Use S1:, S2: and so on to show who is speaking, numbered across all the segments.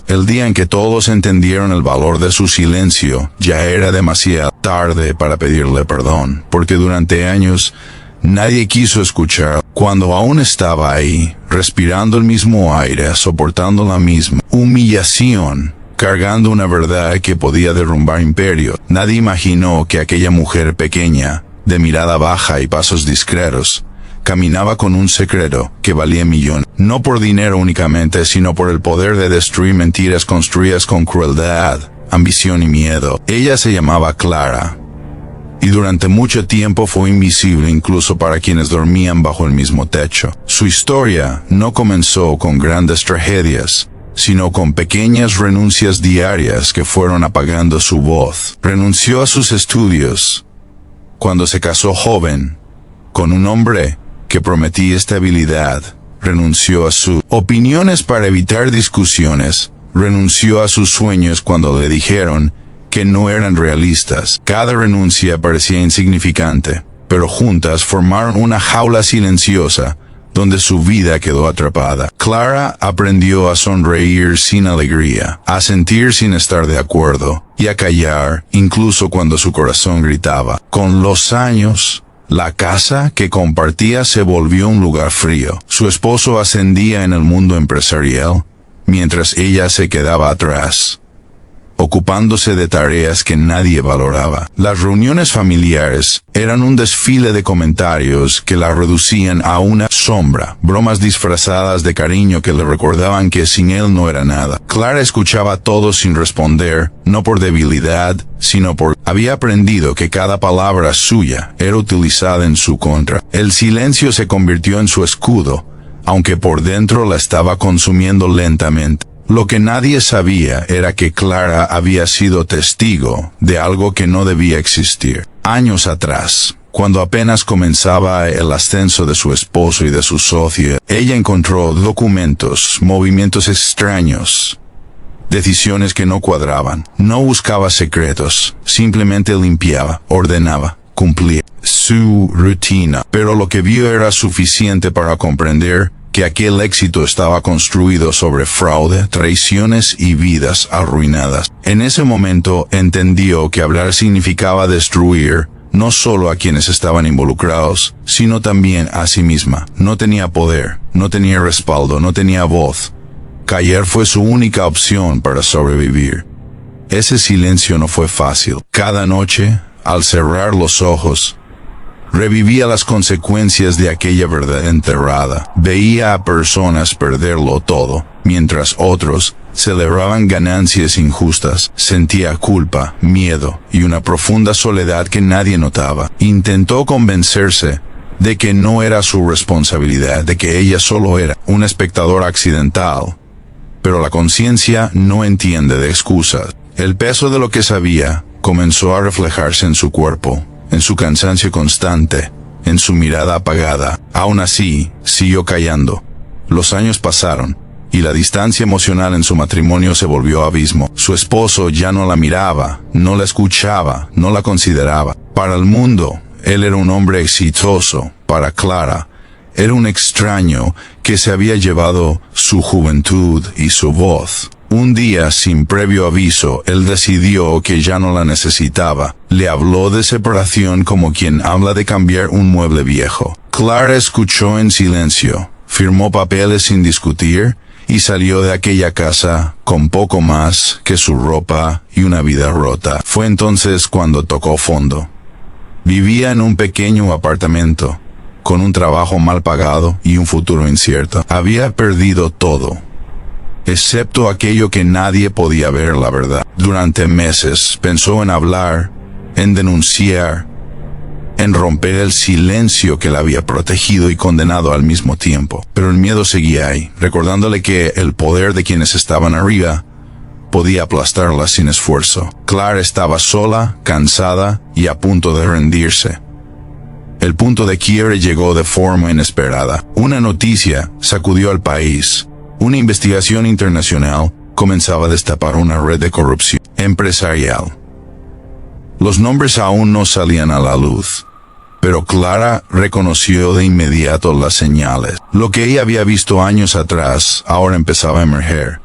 S1: El día en que todos entendieron el valor de su silencio, ya era demasiado tarde para pedirle perdón, porque durante años nadie quiso escuchar. Cuando aún estaba ahí, respirando el mismo aire, soportando la misma humillación, cargando una verdad que podía derrumbar imperios, nadie imaginó que aquella mujer pequeña, de mirada baja y pasos discretos, caminaba con un secreto que valía millones, no por dinero únicamente, sino por el poder de destruir mentiras construidas con crueldad, ambición y miedo. Ella se llamaba Clara, y durante mucho tiempo fue invisible incluso para quienes dormían bajo el mismo techo. Su historia no comenzó con grandes tragedias, sino con pequeñas renuncias diarias que fueron apagando su voz. Renunció a sus estudios cuando se casó joven con un hombre que prometía estabilidad. Renunció a sus opiniones para evitar discusiones. Renunció a sus sueños cuando le dijeron que no eran realistas. Cada renuncia parecía insignificante, pero juntas formaron una jaula silenciosa donde su vida quedó atrapada. Clara aprendió a sonreír sin alegría, a sentir sin estar de acuerdo, y a callar incluso cuando su corazón gritaba. Con los años, la casa que compartía se volvió un lugar frío. Su esposo ascendía en el mundo empresarial, mientras ella se quedaba atrás, ocupándose de tareas que nadie valoraba. Las reuniones familiares eran un desfile de comentarios que la reducían a una sombra, bromas disfrazadas de cariño que le recordaban que sin él no era nada. Clara escuchaba todo sin responder, no por debilidad, sino porque había aprendido que cada palabra suya era utilizada en su contra. El silencio se convirtió en su escudo, aunque por dentro la estaba consumiendo lentamente. Lo que nadie sabía era que Clara había sido testigo de algo que no debía existir. Años atrás, cuando apenas comenzaba el ascenso de su esposo y de su socio, ella encontró documentos, movimientos extraños, decisiones que no cuadraban. No buscaba secretos, simplemente limpiaba, ordenaba, cumplía su rutina. Pero lo que vio era suficiente para comprender que aquel éxito estaba construido sobre fraude, traiciones y vidas arruinadas. En ese momento entendió que hablar significaba destruir no solo a quienes estaban involucrados, sino también a sí misma. No tenía poder, no tenía respaldo, no tenía voz. Callar fue su única opción para sobrevivir. Ese silencio no fue fácil. Cada noche, al cerrar los ojos, revivía las consecuencias de aquella verdad enterrada. Veía a personas perderlo todo, mientras otros celebraban ganancias injustas. Sentía culpa, miedo y una profunda soledad que nadie notaba. Intentó convencerse de que no era su responsabilidad, de que ella solo era un espectador accidental. Pero la conciencia no entiende de excusas. El peso de lo que sabía comenzó a reflejarse en su cuerpo, en su cansancio constante, en su mirada apagada. Aún así, siguió callando. Los años pasaron, y la distancia emocional en su matrimonio se volvió abismo. Su esposo ya no la miraba, no la escuchaba, no la consideraba. Para el mundo, él era un hombre exitoso. Para Clara, era un extraño que se había llevado su juventud y su voz. Un día, sin previo aviso, él decidió que ya no la necesitaba. Le habló de separación como quien habla de cambiar un mueble viejo. Clara escuchó en silencio, firmó papeles sin discutir, y salió de aquella casa con poco más que su ropa y una vida rota. Fue entonces cuando tocó fondo. Vivía en un pequeño apartamento, con un trabajo mal pagado y un futuro incierto. Había perdido todo, excepto aquello que nadie podía ver, la verdad. Durante meses pensó en hablar, en denunciar, en romper el silencio que la había protegido y condenado al mismo tiempo. Pero el miedo seguía ahí, recordándole que el poder de quienes estaban arriba podía aplastarla sin esfuerzo. Clara estaba sola, cansada y a punto de rendirse. El punto de quiebre llegó de forma inesperada. Una noticia sacudió al país. Una investigación internacional comenzaba a destapar una red de corrupción empresarial. Los nombres aún no salían a la luz, pero Clara reconoció de inmediato las señales. Lo que ella había visto años atrás ahora empezaba a emerger.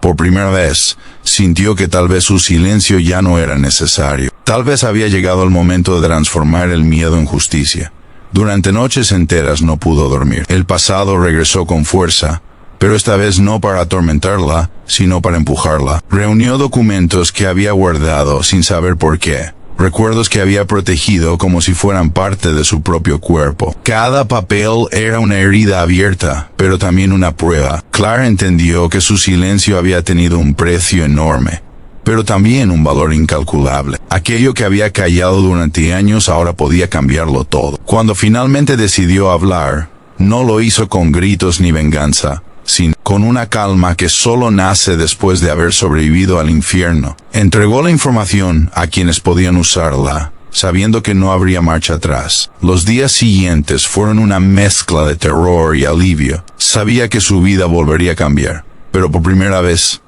S1: Por primera vez, sintió que tal vez su silencio ya no era necesario. Tal vez había llegado el momento de transformar el miedo en justicia. Durante noches enteras no pudo dormir. El pasado regresó con fuerza, pero esta vez no para atormentarla, sino para empujarla. Reunió documentos que había guardado sin saber por qué. Recuerdos que había protegido como si fueran parte de su propio cuerpo. Cada papel era una herida abierta, pero también una prueba. Clara entendió que su silencio había tenido un precio enorme, pero también un valor incalculable. Aquello que había callado durante años ahora podía cambiarlo todo. Cuando finalmente decidió hablar, no lo hizo con gritos ni venganza, sino con una calma que solo nace después de haber sobrevivido al infierno. Entregó la información a quienes podían usarla, sabiendo que no habría marcha atrás. Los días siguientes fueron una mezcla de terror y alivio. Sabía que su vida volvería a cambiar, pero por primera vez,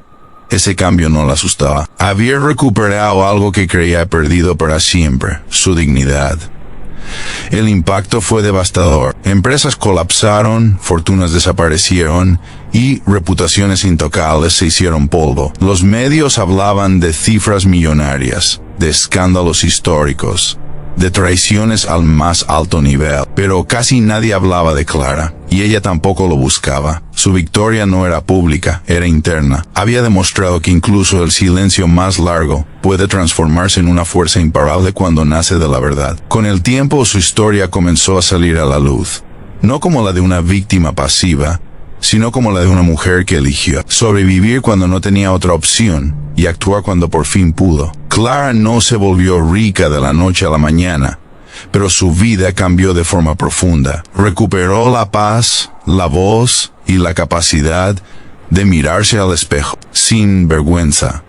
S1: ese cambio no la asustaba. Había recuperado algo que creía perdido para siempre: su dignidad. El impacto fue devastador. Empresas colapsaron, fortunas desaparecieron y reputaciones intocables se hicieron polvo. Los medios hablaban de cifras millonarias, de escándalos históricos, de traiciones al más alto nivel, pero casi nadie hablaba de Clara, y ella tampoco lo buscaba. Su victoria no era pública, era interna. Había demostrado que incluso el silencio más largo puede transformarse en una fuerza imparable cuando nace de la verdad. Con el tiempo su historia comenzó a salir a la luz, no como la de una víctima pasiva, sino como la de una mujer que eligió sobrevivir cuando no tenía otra opción y actuar cuando por fin pudo. Clara no se volvió rica de la noche a la mañana, pero su vida cambió de forma profunda. Recuperó la paz, la voz y la capacidad de mirarse al espejo sin vergüenza.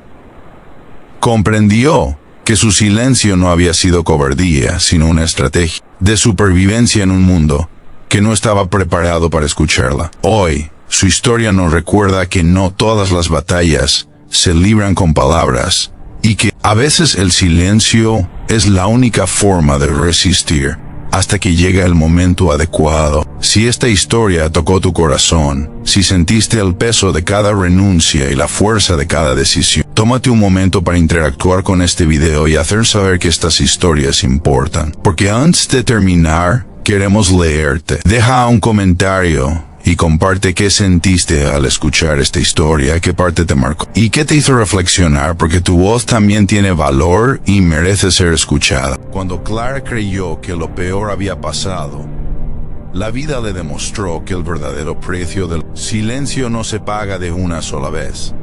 S1: Comprendió que su silencio no había sido cobardía, sino una estrategia de supervivencia en un mundo que no estaba preparado para escucharla. Hoy, su historia nos recuerda que no todas las batallas se libran con palabras, y que a veces el silencio es la única forma de resistir hasta que llega el momento adecuado. Si esta historia tocó tu corazón, si sentiste el peso de cada renuncia y la fuerza de cada decisión, tómate un momento para interactuar con este video y hacer saber que estas historias importan. Porque antes de terminar, queremos leerte. Deja un comentario y comparte qué sentiste al escuchar esta historia, qué parte te marcó y qué te hizo reflexionar, porque tu voz también tiene valor y merece ser escuchada. Cuando Clara creyó que lo peor había pasado, la vida le demostró que el verdadero precio del silencio no se paga de una sola vez,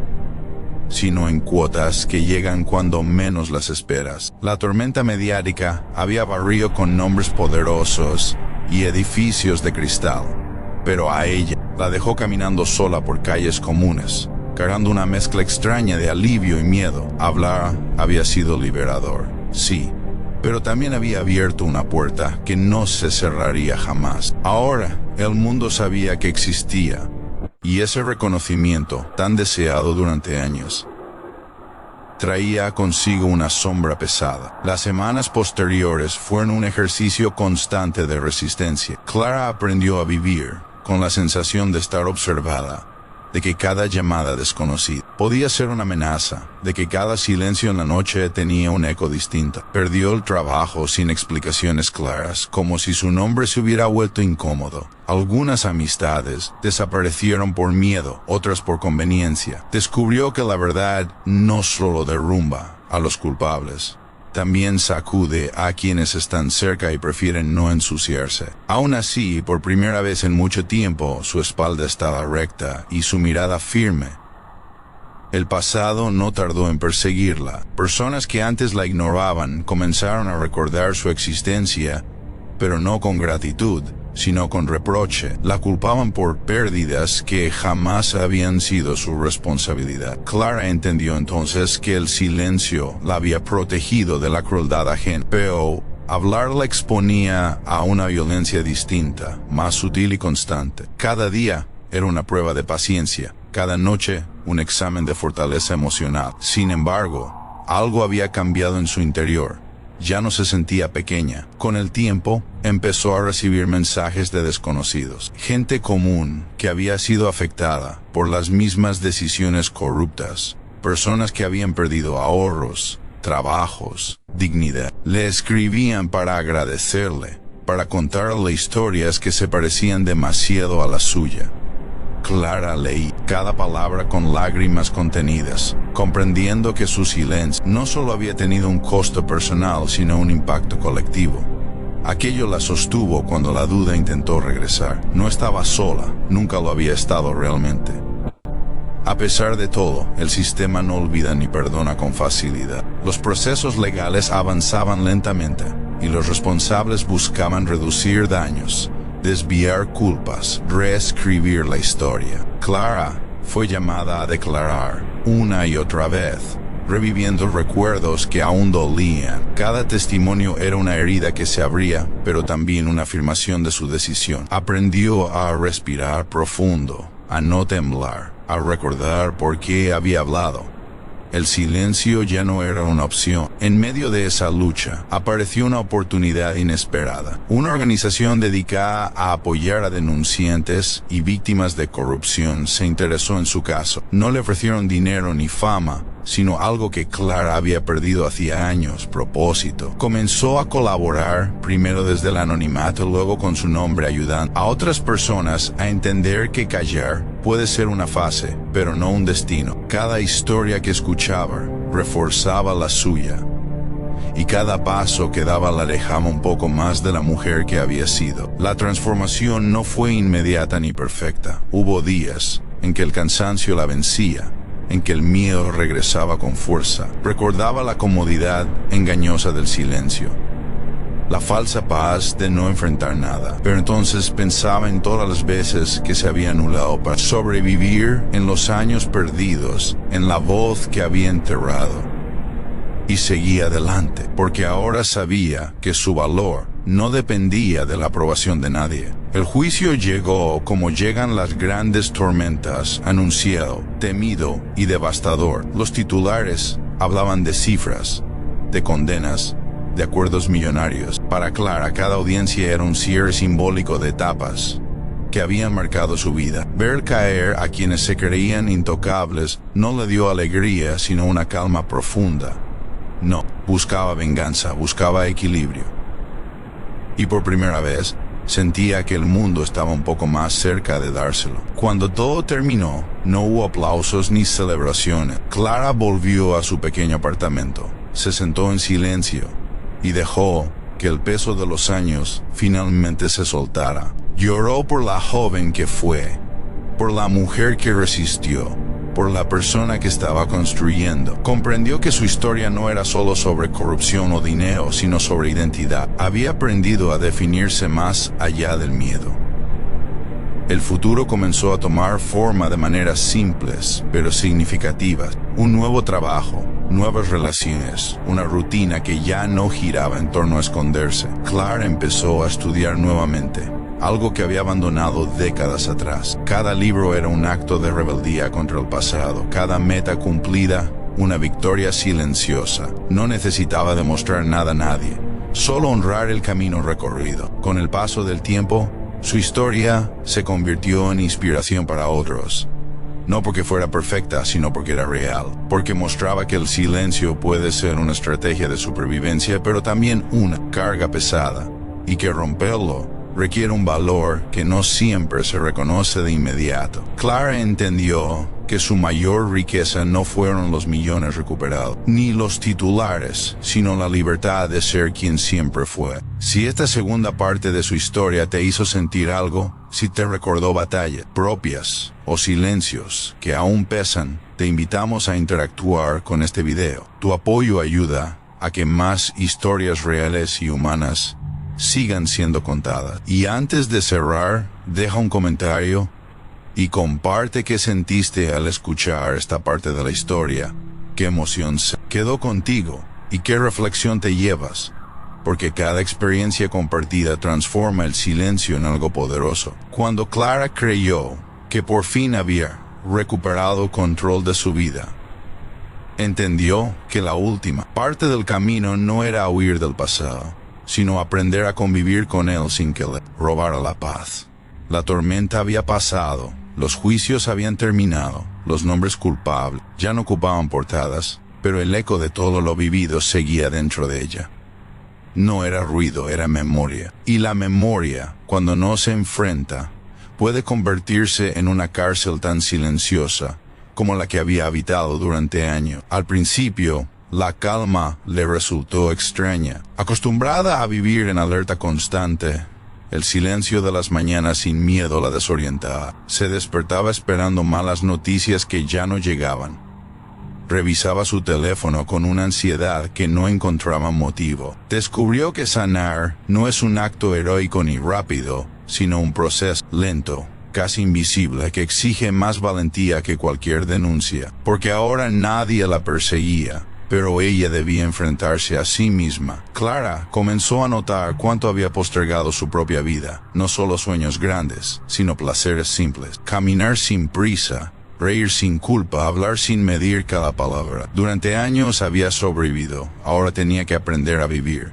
S1: sino en cuotas que llegan cuando menos las esperas. La tormenta mediática había barrido con nombres poderosos y edificios de cristal, pero a ella la dejó caminando sola por calles comunes, cargando una mezcla extraña de alivio y miedo. Hablar había sido liberador, sí, pero también había abierto una puerta que no se cerraría jamás. Ahora, el mundo sabía que existía, y ese reconocimiento, tan deseado durante años, traía consigo una sombra pesada. Las semanas posteriores fueron un ejercicio constante de resistencia. Clara aprendió a vivir con la sensación de estar observada, de que cada llamada desconocida podía ser una amenaza, de que cada silencio en la noche tenía un eco distinto. Perdió el trabajo sin explicaciones claras, como si su nombre se hubiera vuelto incómodo. Algunas amistades desaparecieron por miedo, otras por conveniencia. Descubrió que la verdad no solo derrumba a los culpables, también sacude a quienes están cerca y prefieren no ensuciarse. Aún así, por primera vez en mucho tiempo, su espalda estaba recta y su mirada firme. El pasado no tardó en perseguirla. Personas que antes la ignoraban comenzaron a recordar su existencia, pero no con gratitud, sino con reproche. La culpaban por pérdidas que jamás habían sido su responsabilidad. Clara entendió entonces que el silencio la había protegido de la crueldad ajena, pero hablar la exponía a una violencia distinta, más sutil y constante. Cada día era una prueba de paciencia, cada noche un examen de fortaleza emocional. Sin embargo, algo había cambiado en su interior. ya no se sentía pequeña. Con el tiempo, empezó a recibir mensajes de desconocidos, gente común que había sido afectada por las mismas decisiones corruptas, personas que habían perdido ahorros, trabajos, dignidad. Le escribían para agradecerle, para contarle historias que se parecían demasiado a la suya. Clara leía cada palabra con lágrimas contenidas, comprendiendo que su silencio no solo había tenido un costo personal, sino un impacto colectivo. Aquello la sostuvo cuando la duda intentó regresar. No estaba sola, nunca lo había estado realmente. A pesar de todo, el sistema no olvida ni perdona con facilidad. Los procesos legales avanzaban lentamente, y los responsables buscaban reducir daños, desviar culpas, reescribir la historia. Clara fue llamada a declarar una y otra vez, reviviendo recuerdos que aún dolían. Cada testimonio era una herida que se abría, pero también una afirmación de su decisión. Aprendió a respirar profundo, a no temblar, a recordar por qué había hablado. El silencio ya no era una opción. En medio de esa lucha, apareció una oportunidad inesperada. Una organización dedicada a apoyar a denunciantes y víctimas de corrupción se interesó en su caso. No le ofrecieron dinero ni fama, sino algo que Clara había perdido hacía años: propósito. Comenzó a colaborar, primero desde el anonimato, luego con su nombre, ayudando a otras personas a entender que callar puede ser una fase, pero no un destino. Cada historia que escuchaba reforzaba la suya, y cada paso que daba la alejaba un poco más de la mujer que había sido. La transformación no fue inmediata ni perfecta. Hubo días en que el cansancio la vencía, en que el miedo regresaba con fuerza. Recordaba la comodidad engañosa del silencio, la falsa paz de no enfrentar nada. Pero entonces pensaba en todas las veces que se había anulado para sobrevivir, en los años perdidos, en la voz que había enterrado. Y seguía adelante, porque ahora sabía que su valor no dependía de la aprobación de nadie. El juicio llegó como llegan las grandes tormentas, anunciado, temido y devastador. Los titulares hablaban de cifras, de condenas, de acuerdos millonarios. Para Clara, cada audiencia era un cierre simbólico de etapas que habían marcado su vida. Ver caer a quienes se creían intocables no le dio alegría, sino una calma profunda. No, buscaba venganza, buscaba equilibrio. Y por primera vez, sentía que el mundo estaba un poco más cerca de dárselo. Cuando todo terminó, no hubo aplausos ni celebraciones. Clara volvió a su pequeño apartamento, se sentó en silencio y dejó que el peso de los años finalmente se soltara. Lloró por la joven que fue, por la mujer que resistió, por la persona que estaba construyendo. Comprendió que su historia no era solo sobre corrupción o dinero, sino sobre identidad. Había aprendido a definirse más allá del miedo. El futuro comenzó a tomar forma de maneras simples, pero significativas. Un nuevo trabajo, nuevas relaciones, una rutina que ya no giraba en torno a esconderse. Clara empezó a estudiar nuevamente, algo que había abandonado décadas atrás. Cada libro era un acto de rebeldía contra el pasado, cada meta cumplida, una victoria silenciosa. No necesitaba demostrar nada a nadie, solo honrar el camino recorrido. Con el paso del tiempo, su historia se convirtió en inspiración para otros. No porque fuera perfecta, sino porque era real, porque mostraba que el silencio puede ser una estrategia de supervivencia, pero también una carga pesada, y que romperlo requiere un valor que no siempre se reconoce de inmediato. Clara entendió que su mayor riqueza no fueron los millones recuperados, ni los titulares, sino la libertad de ser quien siempre fue. Si esta segunda parte de su historia te hizo sentir algo, si te recordó batallas propias o silencios que aún pesan, te invitamos a interactuar con este video. Tu apoyo ayuda a que más historias reales y humanas sigan siendo contadas. Y antes de cerrar, deja un comentario y comparte qué sentiste al escuchar esta parte de la historia, qué emoción se quedó contigo y qué reflexión te llevas, porque cada experiencia compartida transforma el silencio en algo poderoso. Cuando Clara creyó que por fin había recuperado control de su vida, Entendió que la última parte del camino no era huir del pasado, sino aprender a convivir con él sin que le robara la paz. La tormenta había pasado, los juicios habían terminado, los nombres culpables ya no ocupaban portadas, pero el eco de todo lo vivido seguía dentro de ella. No era ruido, era memoria. Y la memoria, cuando no se enfrenta, puede convertirse en una cárcel tan silenciosa como la que había habitado durante años. Al principio, la calma le resultó extraña. Acostumbrada a vivir en alerta constante, el silencio de las mañanas sin miedo la desorientaba. Se despertaba esperando malas noticias que ya no llegaban. Revisaba su teléfono con una ansiedad que no encontraba motivo. Descubrió que sanar no es un acto heroico ni rápido, sino un proceso lento, casi invisible, que exige más valentía que cualquier denuncia. Porque ahora nadie la perseguía, pero ella debía enfrentarse a sí misma. Clara comenzó a notar cuánto había postergado su propia vida. No solo sueños grandes, sino placeres simples. Caminar sin prisa, reír sin culpa, hablar sin medir cada palabra. Durante años había sobrevivido, ahora tenía que aprender a vivir.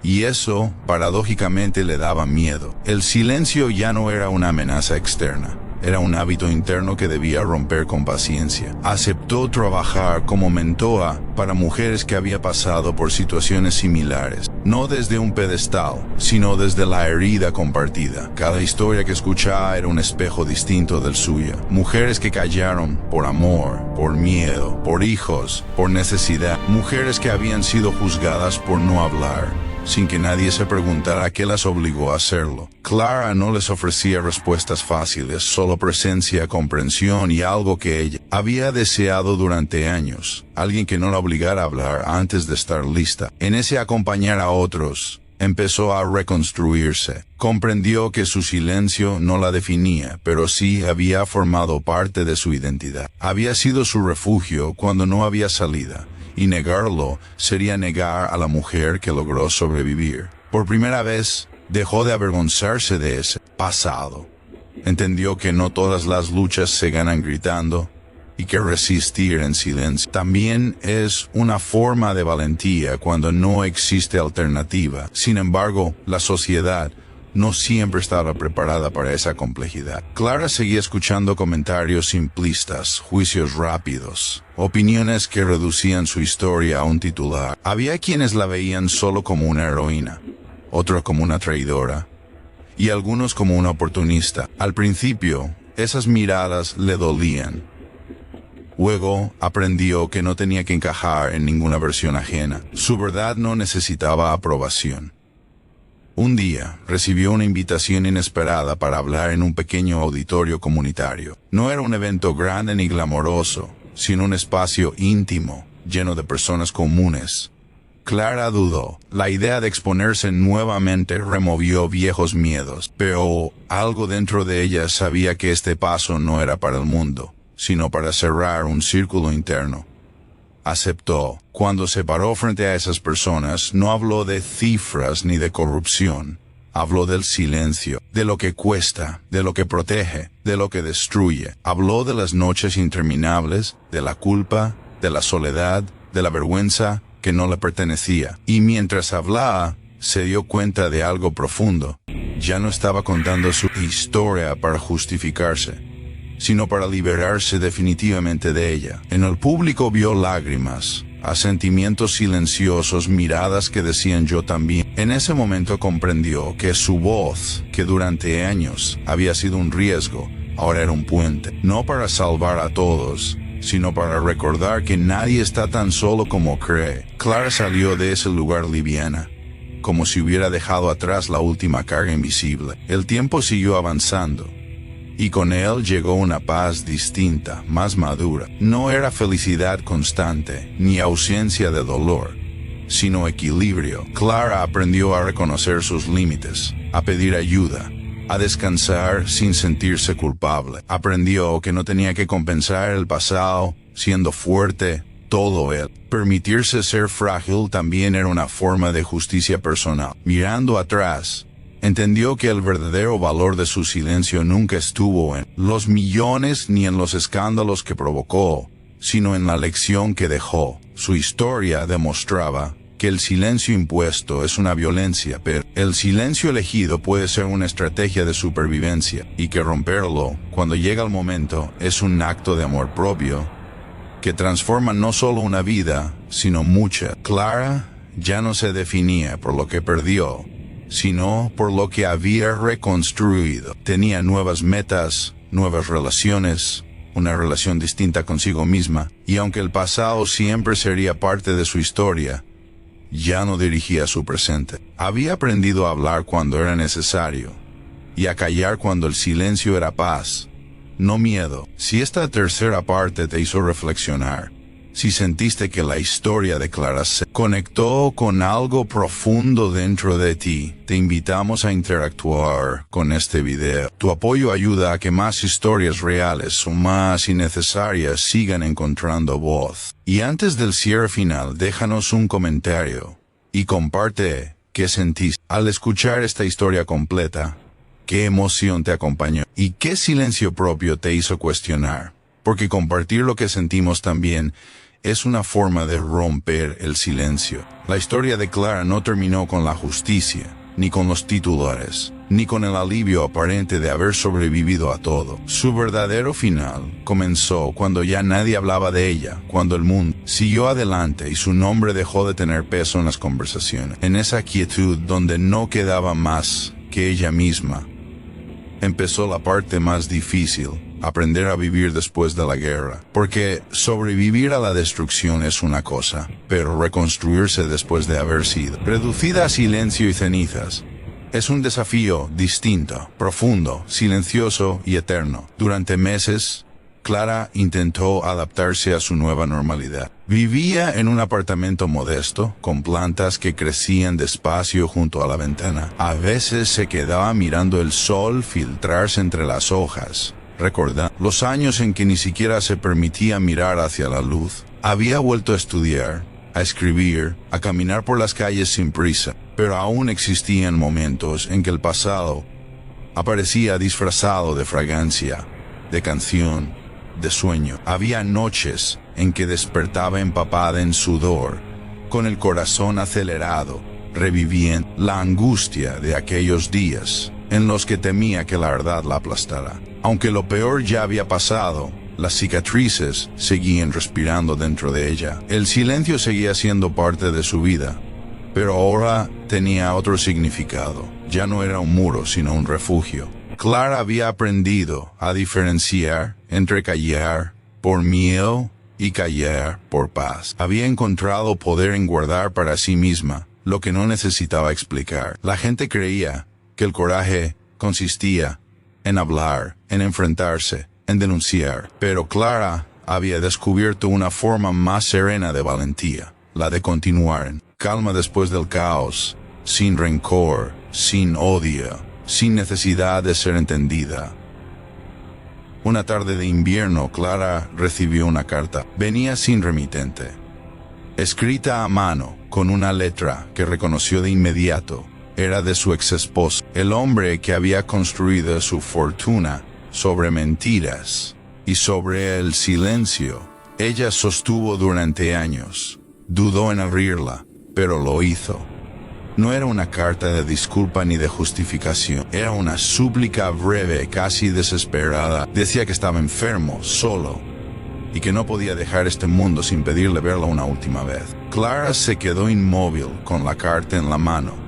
S1: Y eso, paradójicamente, le daba miedo. El silencio ya no era una amenaza externa, era un hábito interno que debía romper con paciencia. Aceptó trabajar como mentora para mujeres que habían pasado por situaciones similares, no desde un pedestal, sino desde la herida compartida. Cada historia que escuchaba era un espejo distinto del suyo. Mujeres que callaron por amor, por miedo, por hijos, por necesidad. Mujeres que habían sido juzgadas por no hablar, sin que nadie se preguntara qué las obligó a hacerlo. Clara no les ofrecía respuestas fáciles, solo presencia, comprensión y algo que ella había deseado durante años. Alguien que no la obligara a hablar antes de estar lista. En ese acompañar a otros, empezó a reconstruirse. Comprendió que su silencio no la definía, pero sí había formado parte de su identidad. Había sido su refugio cuando no había salida. Y negarlo sería negar a la mujer que logró sobrevivir. Por primera vez, dejó de avergonzarse de ese pasado. Entendió que no todas las luchas se ganan gritando y que resistir en silencio también es una forma de valentía cuando no existe alternativa. Sin embargo, la sociedad no siempre estaba preparada para esa complejidad. Clara seguía escuchando comentarios simplistas, juicios rápidos, opiniones que reducían su historia a un titular. Había quienes la veían solo como una heroína, otros como una traidora, y algunos como una oportunista. Al principio, esas miradas le dolían. Luego aprendió que no tenía que encajar en ninguna versión ajena. Su verdad no necesitaba aprobación. Un día, recibió una invitación inesperada para hablar en un pequeño auditorio comunitario. No era un evento grande ni glamoroso, sino un espacio íntimo, lleno de personas comunes. Clara dudó. La idea de exponerse nuevamente removió viejos miedos, pero algo dentro de ella sabía que este paso no era para el mundo, sino para cerrar un círculo interno. Aceptó. Cuando se paró frente a esas personas, no habló de cifras ni de corrupción. Habló del silencio, de lo que cuesta, de lo que protege, de lo que destruye. Habló de las noches interminables, de la culpa, de la soledad, de la vergüenza que no le pertenecía. Y mientras hablaba, se dio cuenta de algo profundo. Ya no estaba contando su historia para justificarse, sino para liberarse definitivamente de ella. En el público vio lágrimas, asentimientos silenciosos, miradas que decían yo también. En ese momento comprendió que su voz, que durante años había sido un riesgo, ahora era un puente, no para salvar a todos, sino para recordar que nadie está tan solo como cree. Clara salió de ese lugar liviana, como si hubiera dejado atrás la última carga invisible. El tiempo siguió avanzando, y con él llegó una paz distinta, más madura. No era felicidad constante, ni ausencia de dolor, sino equilibrio. Clara aprendió a reconocer sus límites, a pedir ayuda, a descansar sin sentirse culpable. Aprendió que no tenía que compensar el pasado siendo fuerte todo él. Permitirse ser frágil también era una forma de justicia personal. Mirando atrás, entendió que el verdadero valor de su silencio nunca estuvo en los millones ni en los escándalos que provocó, sino en la lección que dejó. Su historia demostraba que el silencio impuesto es una violencia, pero el silencio elegido puede ser una estrategia de supervivencia, y que romperlo, cuando llega el momento, es un acto de amor propio, que transforma no solo una vida, sino muchas. Clara ya no se definía por lo que perdió, sino por lo que había reconstruido. Tenía nuevas metas, nuevas relaciones, una relación distinta consigo misma, y aunque el pasado siempre sería parte de su historia, ya no dirigía su presente. Había aprendido a hablar cuando era necesario, y a callar cuando el silencio era paz, no miedo. Si esta tercera parte te hizo reflexionar, si sentiste que la historia de Clara se conectó con algo profundo dentro de ti, te invitamos a interactuar con este video. Tu apoyo ayuda a que más historias reales, humanas y necesarias sigan encontrando voz. Y antes del cierre final, déjanos un comentario y comparte qué sentiste al escuchar esta historia completa, qué emoción te acompañó y qué silencio propio te hizo cuestionar. Porque compartir lo que sentimos también es una forma de romper el silencio. La historia de Clara no terminó con la justicia, ni con los titulares, ni con el alivio aparente de haber sobrevivido a todo. Su verdadero final comenzó cuando ya nadie hablaba de ella, cuando el mundo siguió adelante y su nombre dejó de tener peso en las conversaciones. En esa quietud donde no quedaba más que ella misma, empezó la parte más difícil: aprender a vivir después de la guerra. Porque sobrevivir a la destrucción es una cosa, pero reconstruirse después de haber sido reducida a silencio y cenizas es un desafío distinto, profundo, silencioso y eterno. Durante meses, Clara intentó adaptarse a su nueva normalidad. Vivía en un apartamento modesto, con plantas que crecían despacio junto a la ventana. A veces se quedaba mirando el sol filtrarse entre las hojas, recordando los años en que ni siquiera se permitía mirar hacia la luz. Había vuelto a estudiar, a escribir, a caminar por las calles sin prisa, pero aún existían momentos en que el pasado aparecía disfrazado de fragancia, de canción, de sueño. Había noches en que despertaba empapada en sudor, con el corazón acelerado, reviviendo la angustia de aquellos días en los que temía que la verdad la aplastara. Aunque lo peor ya había pasado, las cicatrices seguían respirando dentro de ella. El silencio seguía siendo parte de su vida, pero ahora tenía otro significado. Ya no era un muro, sino un refugio. Clara había aprendido a diferenciar entre callar por miedo y callar por paz. Había encontrado poder en guardar para sí misma lo que no necesitaba explicar. La gente creía que el coraje consistía en hablar, en enfrentarse, en denunciar. Pero Clara había descubierto una forma más serena de valentía, la de continuar en calma después del caos, sin rencor, sin odio, sin necesidad de ser entendida. Una tarde de invierno, Clara recibió una carta. Venía sin remitente, escrita a mano, con una letra que reconoció de inmediato. Era de su ex esposo, el hombre que había construido su fortuna sobre mentiras y sobre el silencio. Ella sostuvo durante años. Dudó en abrirla, pero lo hizo. No era una carta de disculpa ni de justificación. Era una súplica breve, casi desesperada. Decía que estaba enfermo, solo, y que no podía dejar este mundo sin pedirle verla una última vez. Clara se quedó inmóvil con la carta en la mano.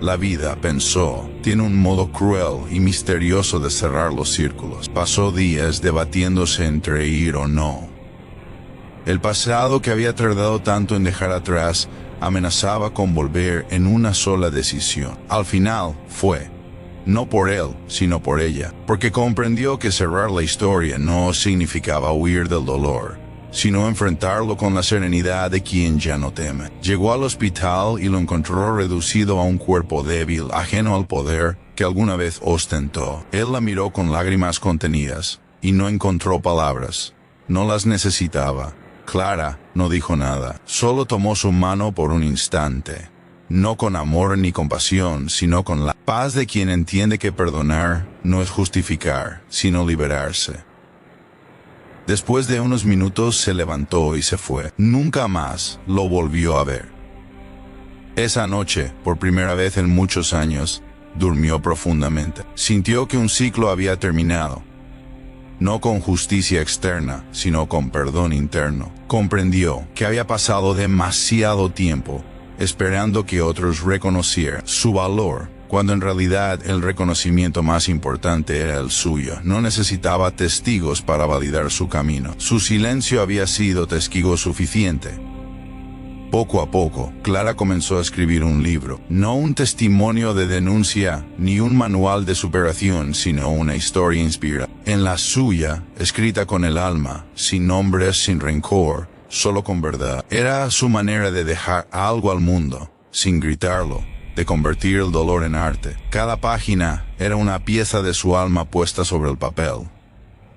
S1: La vida, pensó, tiene un modo cruel y misterioso de cerrar los círculos. Pasó días debatiéndose entre ir o no. El pasado que había tardado tanto en dejar atrás amenazaba con volver en una sola decisión. Al final fue, no por él, sino por ella, porque comprendió que cerrar la historia no significaba huir del dolor, sino enfrentarlo con la serenidad de quien ya no teme. Llegó al hospital y lo encontró reducido a un cuerpo débil, ajeno al poder que alguna vez ostentó. Él la miró con lágrimas contenidas y no encontró palabras. No las necesitaba. Clara no dijo nada, solo tomó su mano por un instante, no con amor ni compasión, sino con la paz de quien entiende que perdonar no es justificar, sino liberarse. Después de unos minutos se levantó y se fue. Nunca más lo volvió a ver. Esa noche, por primera vez en muchos años, durmió profundamente. Sintió que un ciclo había terminado. No con justicia externa, sino con perdón interno. Comprendió que había pasado demasiado tiempo esperando que otros reconocieran su valor, cuando en realidad el reconocimiento más importante era el suyo. No necesitaba testigos para validar su camino. Su silencio había sido testigo suficiente. Poco a poco, Clara comenzó a escribir un libro, no un testimonio de denuncia, ni un manual de superación, sino una historia inspirada en la suya, escrita con el alma, sin nombres, sin rencor, solo con verdad. Era su manera de dejar algo al mundo, sin gritarlo, de convertir el dolor en arte. Cada página era una pieza de su alma puesta sobre el papel.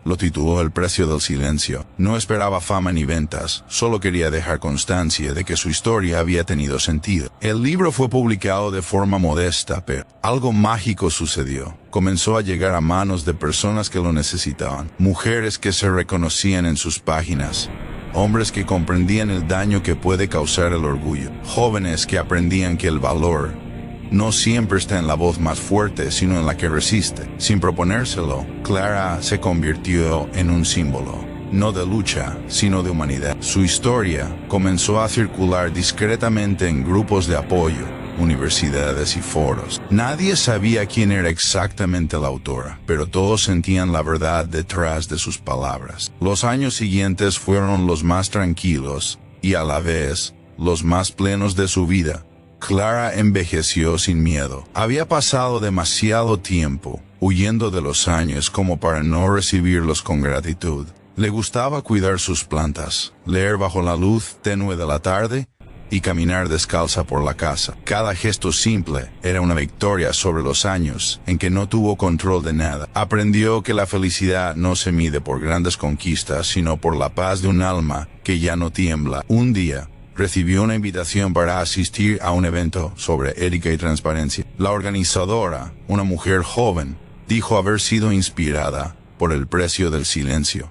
S1: Lo tituló El precio del silencio. No esperaba fama ni ventas, solo quería dejar constancia de que su historia había tenido sentido. El libro fue publicado de forma modesta, pero algo mágico sucedió. Comenzó a llegar a manos de personas que lo necesitaban, mujeres que se reconocían en sus páginas, hombres que comprendían el daño que puede causar el orgullo, jóvenes que aprendían que el valor no siempre está en la voz más fuerte, sino en la que resiste. Sin proponérselo, Clara se convirtió en un símbolo, no de lucha, sino de humanidad. Su historia comenzó a circular discretamente en grupos de apoyo, universidades y foros. Nadie sabía quién era exactamente la autora, pero todos sentían la verdad detrás de sus palabras. Los años siguientes fueron los más tranquilos y a la vez los más plenos de su vida. Clara envejeció sin miedo. Había pasado demasiado tiempo huyendo de los años como para no recibirlos con gratitud. Le gustaba cuidar sus plantas, leer bajo la luz tenue de la tarde y caminar descalza por la casa. Cada gesto simple era una victoria sobre los años en que no tuvo control de nada. Aprendió que la felicidad no se mide por grandes conquistas, sino por la paz de un alma que ya no tiembla. Un día, recibió una invitación para asistir a un evento sobre ética y transparencia. La organizadora, una mujer joven, dijo haber sido inspirada por el precio del silencio.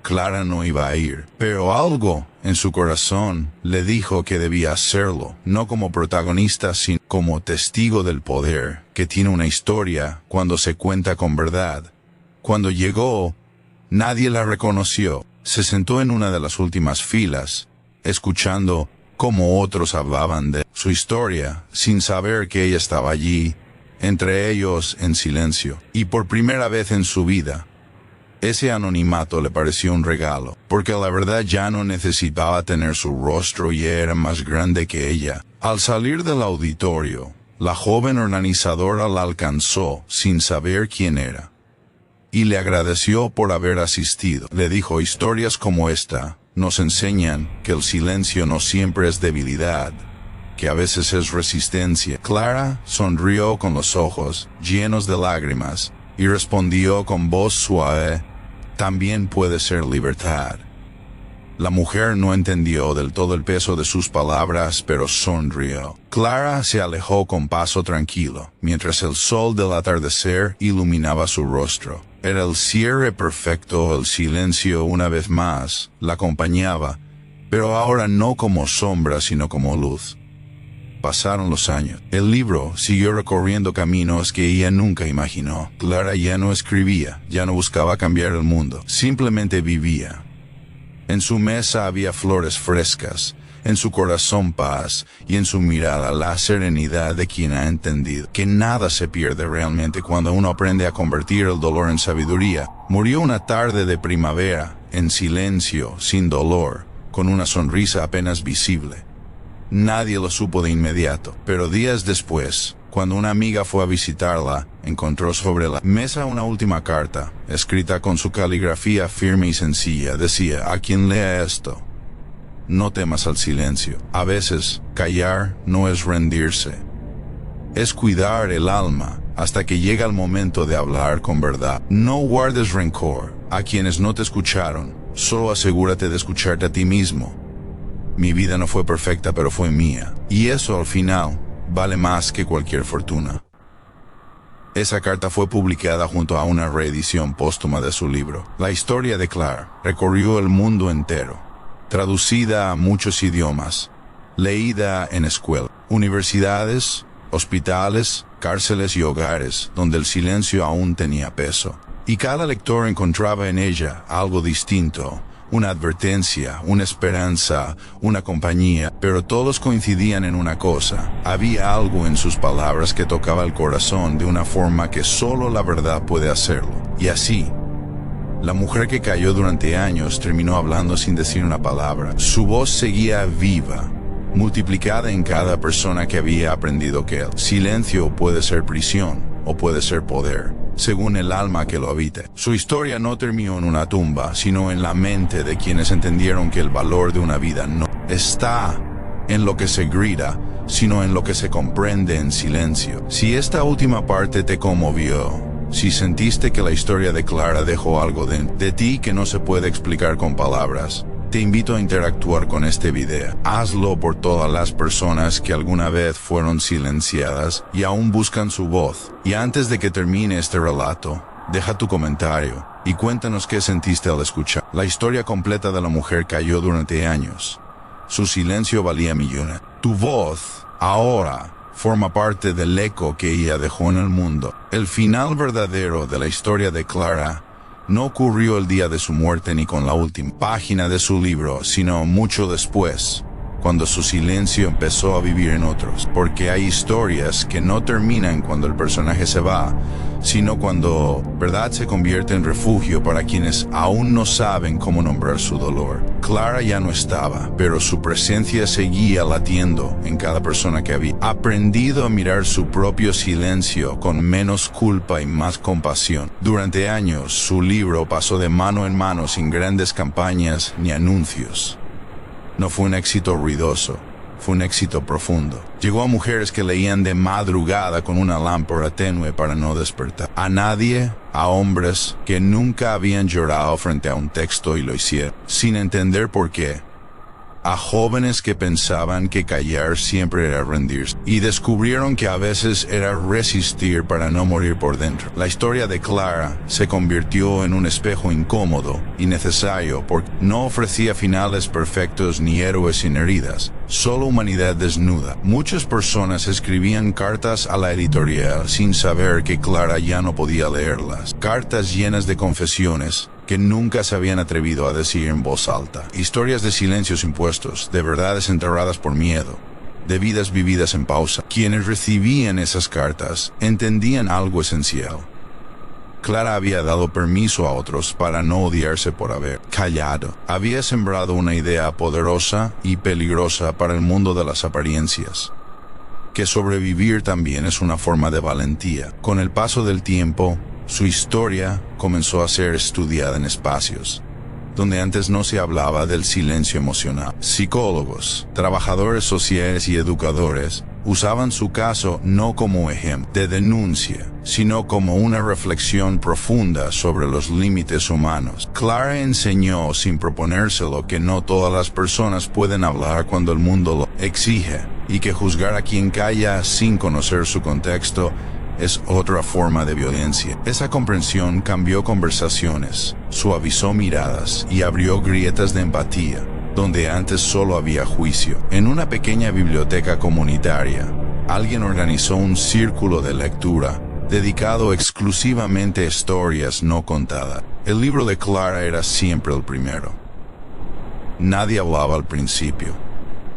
S1: Clara no iba a ir, pero algo en su corazón le dijo que debía hacerlo, no como protagonista, sino como testigo del poder, que tiene una historia cuando se cuenta con verdad. Cuando llegó, nadie la reconoció. Se sentó en una de las últimas filas, escuchando cómo otros hablaban de su historia, sin saber que ella estaba allí, entre ellos en silencio. Y por primera vez en su vida, ese anonimato le pareció un regalo, porque la verdad ya no necesitaba tener su rostro y era más grande que ella. Al salir del auditorio, la joven organizadora la alcanzó sin saber quién era, y le agradeció por haber asistido. Le dijo: historias como esta nos enseñan que el silencio no siempre es debilidad, que a veces es resistencia. Clara sonrió con los ojos llenos de lágrimas y respondió con voz suave: también puede ser libertad. La mujer no entendió del todo el peso de sus palabras, pero sonrió. Clara se alejó con paso tranquilo, mientras el sol del atardecer iluminaba su rostro. Era el cierre perfecto. El silencio, una vez más, la acompañaba, pero ahora no como sombra, sino como luz. Pasaron los años. El libro siguió recorriendo caminos que ella nunca imaginó. Clara ya no escribía, ya no buscaba cambiar el mundo, simplemente vivía. En su mesa había flores frescas, en su corazón paz, y en su mirada la serenidad de quien ha entendido que nada se pierde realmente cuando uno aprende a convertir el dolor en sabiduría. Murió una tarde de primavera, en silencio, sin dolor, con una sonrisa apenas visible. Nadie lo supo de inmediato, pero días después, cuando una amiga fue a visitarla, encontró sobre la mesa una última carta, escrita con su caligrafía firme y sencilla. Decía: a quien lea esto, no temas al silencio. A veces, callar no es rendirse, es cuidar el alma hasta que llega el momento de hablar con verdad. No guardes rencor a quienes no te escucharon, solo asegúrate de escucharte a ti mismo. Mi vida no fue perfecta, pero fue mía, y eso al final vale más que cualquier fortuna. Esa carta fue publicada junto a una reedición póstuma de su libro. La historia de Clara recorrió el mundo entero, traducida a muchos idiomas, leída en escuelas, universidades, hospitales, cárceles y hogares donde el silencio aún tenía peso. Y cada lector encontraba en ella algo distinto, una advertencia, una esperanza, una compañía, pero todos coincidían en una cosa: había algo en sus palabras que tocaba el corazón de una forma que solo la verdad puede hacerlo. Y así, la mujer que cayó durante años terminó hablando sin decir una palabra. Su voz seguía viva, multiplicada en cada persona que había aprendido que el silencio puede ser prisión o puede ser poder, según el alma que lo habite. Su historia no terminó en una tumba, sino en la mente de quienes entendieron que el valor de una vida no está en lo que se grita, sino en lo que se comprende en silencio. Si esta última parte te conmovió, si sentiste que la historia de Clara dejó algo de ti que no se puede explicar con palabras, te invito a interactuar con este video. Hazlo por todas las personas que alguna vez fueron silenciadas y aún buscan su voz. Y antes de que termine este relato, deja tu comentario y cuéntanos qué sentiste al escuchar. La historia completa de la mujer cayó durante años. Su silencio valía millones. Tu voz, ahora, forma parte del eco que ella dejó en el mundo. El final verdadero de la historia de Clara no ocurrió el día de su muerte ni con la última página de su libro, sino mucho después, cuando su silencio empezó a vivir en otros. Porque hay historias que no terminan cuando el personaje se va, sino cuando verdad se convierte en refugio para quienes aún no saben cómo nombrar su dolor. Clara ya no estaba, pero su presencia seguía latiendo en cada persona que había aprendido a mirar su propio silencio con menos culpa y más compasión. Durante años, su libro pasó de mano en mano sin grandes campañas ni anuncios. No fue un éxito ruidoso, fue un éxito profundo. Llegó a mujeres que leían de madrugada con una lámpara tenue para no despertar. A nadie, a hombres que nunca habían llorado frente a un texto y lo hicieron, sin entender por qué. A jóvenes que pensaban que callar siempre era rendirse, y descubrieron que a veces era resistir para no morir por dentro. La historia de Clara se convirtió en un espejo incómodo y necesario porque no ofrecía finales perfectos ni héroes sin heridas, solo humanidad desnuda. Muchas personas escribían cartas a la editorial sin saber que Clara ya no podía leerlas. Cartas llenas de confesiones que nunca se habían atrevido a decir en voz alta. Historias de silencios impuestos, de verdades enterradas por miedo, de vidas vividas en pausa. Quienes recibían esas cartas entendían algo esencial. Clara había dado permiso a otros para no odiarse por haber callado. Había sembrado una idea poderosa y peligrosa para el mundo de las apariencias: que sobrevivir también es una forma de valentía. Con el paso del tiempo, su historia comenzó a ser estudiada en espacios donde antes no se hablaba del silencio emocional. Psicólogos, trabajadores sociales y educadores usaban su caso no como ejemplo de denuncia, sino como una reflexión profunda sobre los límites humanos. Clara enseñó sin proponérselo que no todas las personas pueden hablar cuando el mundo lo exige, y que juzgar a quien calla sin conocer su contexto es otra forma de violencia. Esa comprensión cambió conversaciones, suavizó miradas y abrió grietas de empatía donde antes solo había juicio. En una pequeña biblioteca comunitaria, alguien organizó un círculo de lectura dedicado exclusivamente a historias no contadas. El libro de Clara era siempre el primero. Nadie hablaba al principio.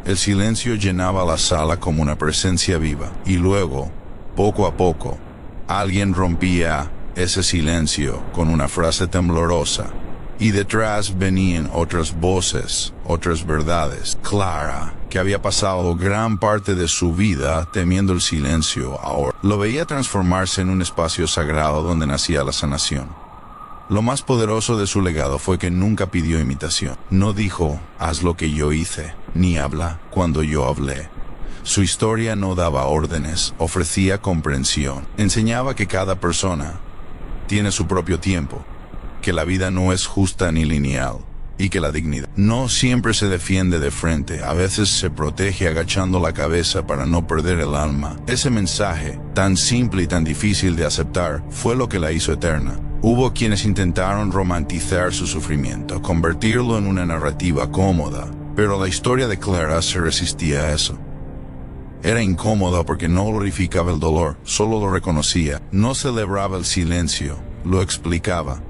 S1: El silencio llenaba la sala como una presencia viva, y luego, poco a poco, alguien rompía ese silencio con una frase temblorosa, y detrás venían otras voces, otras verdades. Clara, que había pasado gran parte de su vida temiendo el silencio, ahora lo veía transformarse en un espacio sagrado donde nacía la sanación. Lo más poderoso de su legado fue que nunca pidió imitación. No dijo, haz lo que yo hice, ni habla cuando yo hablé. Su historia no daba órdenes, ofrecía comprensión. Enseñaba que cada persona tiene su propio tiempo, que la vida no es justa ni lineal, y que la dignidad no siempre se defiende de frente, a veces se protege agachando la cabeza para no perder el alma. Ese mensaje, tan simple y tan difícil de aceptar, fue lo que la hizo eterna. Hubo quienes intentaron romantizar su sufrimiento, convertirlo en una narrativa cómoda, pero la historia de Clara se resistía a eso. Era incómoda porque no glorificaba el dolor, solo lo reconocía, no celebraba el silencio, lo explicaba.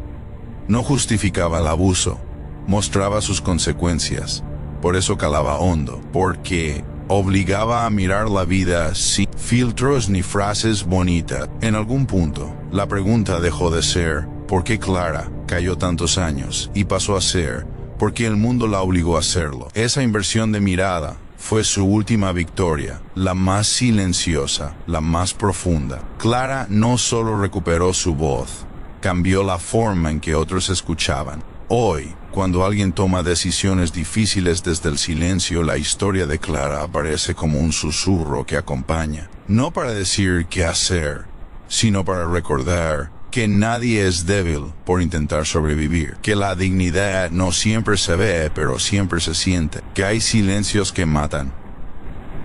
S1: No justificaba el abuso, mostraba sus consecuencias. Por eso calaba hondo, porque obligaba a mirar la vida sin filtros ni frases bonitas. En algún punto, la pregunta dejó de ser ¿por qué Clara cayó tantos años? Y pasó a ser ¿por qué el mundo la obligó a hacerlo? Esa inversión de mirada fue su última victoria, la más silenciosa, la más profunda. Clara no solo recuperó su voz, cambió la forma en que otros escuchaban. Hoy, cuando alguien toma decisiones difíciles desde el silencio, la historia de Clara aparece como un susurro que acompaña, no para decir qué hacer, sino para recordar que nadie es débil por intentar sobrevivir, que la dignidad no siempre se ve, pero siempre se siente, que hay silencios que matan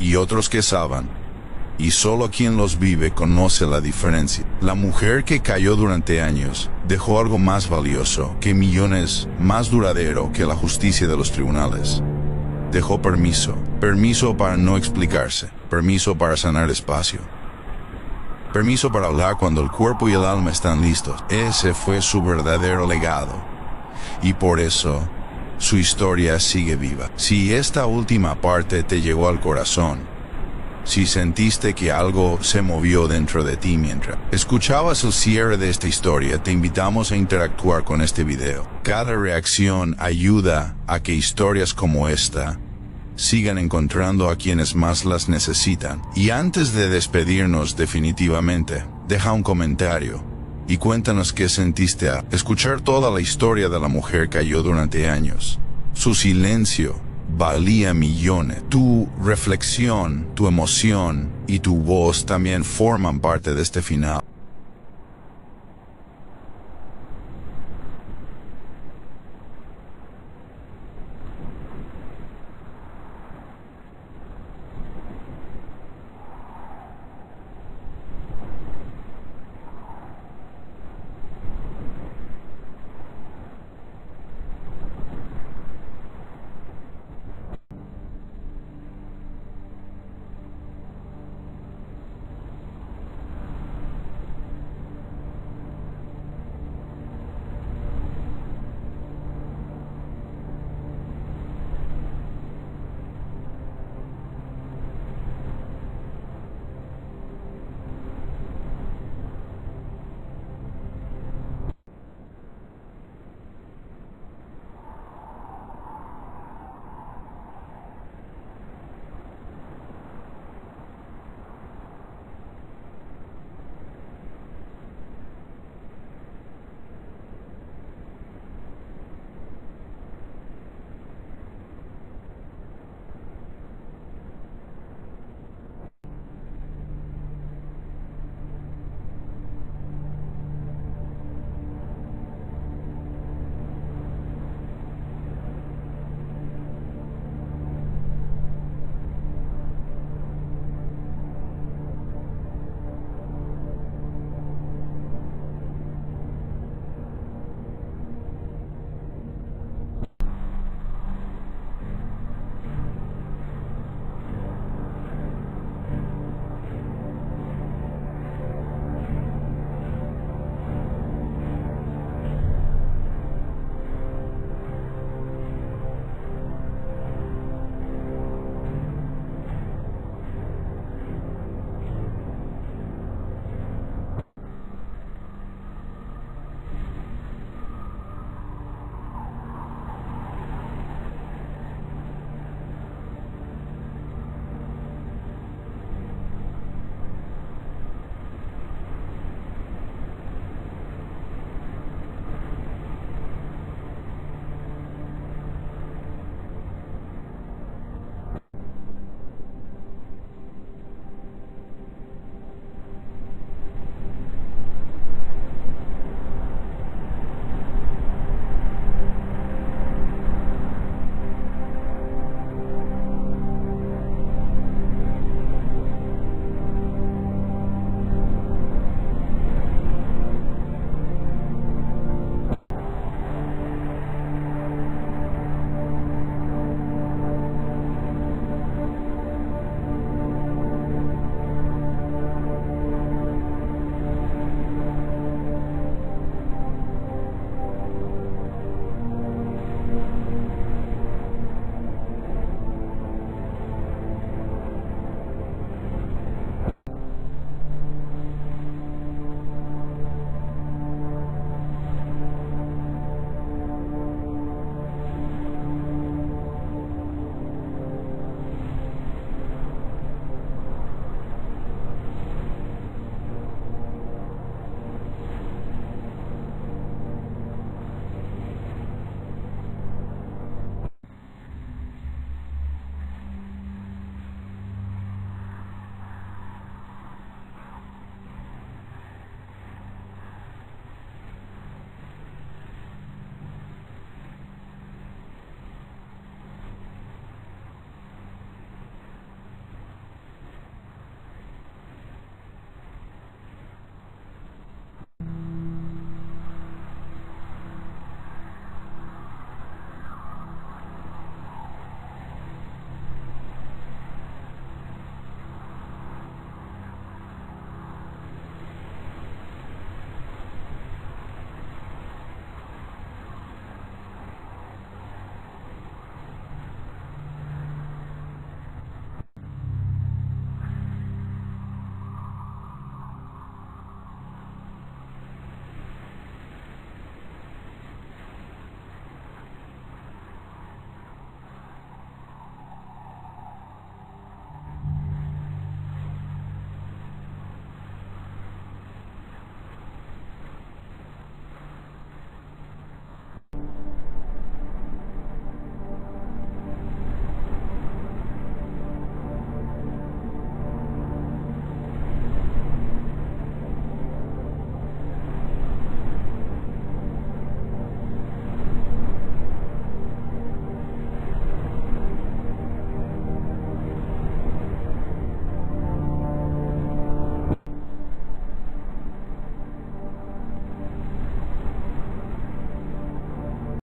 S1: y otros que salvan. Y solo quien los vive conoce la diferencia. La mujer que cayó durante años dejó algo más valioso que millones, más duradero que la justicia de los tribunales. Dejó permiso para no explicarse, permiso para sanar espacio, permiso para hablar cuando el cuerpo y el alma están listos. Ese fue su verdadero legado. Y por eso, su historia sigue viva. Si esta última parte te llegó al corazón, si sentiste que algo se movió dentro de ti mientras escuchabas el cierre de esta historia, te invitamos a interactuar con este video. Cada reacción ayuda a que historias como esta sigan encontrando a quienes más las necesitan. Y antes de despedirnos definitivamente, deja un comentario y cuéntanos qué sentiste al escuchar toda la historia de la mujer que cayó durante años. Su silencio valía millones. Tu reflexión, tu emoción y tu voz también forman parte de este final.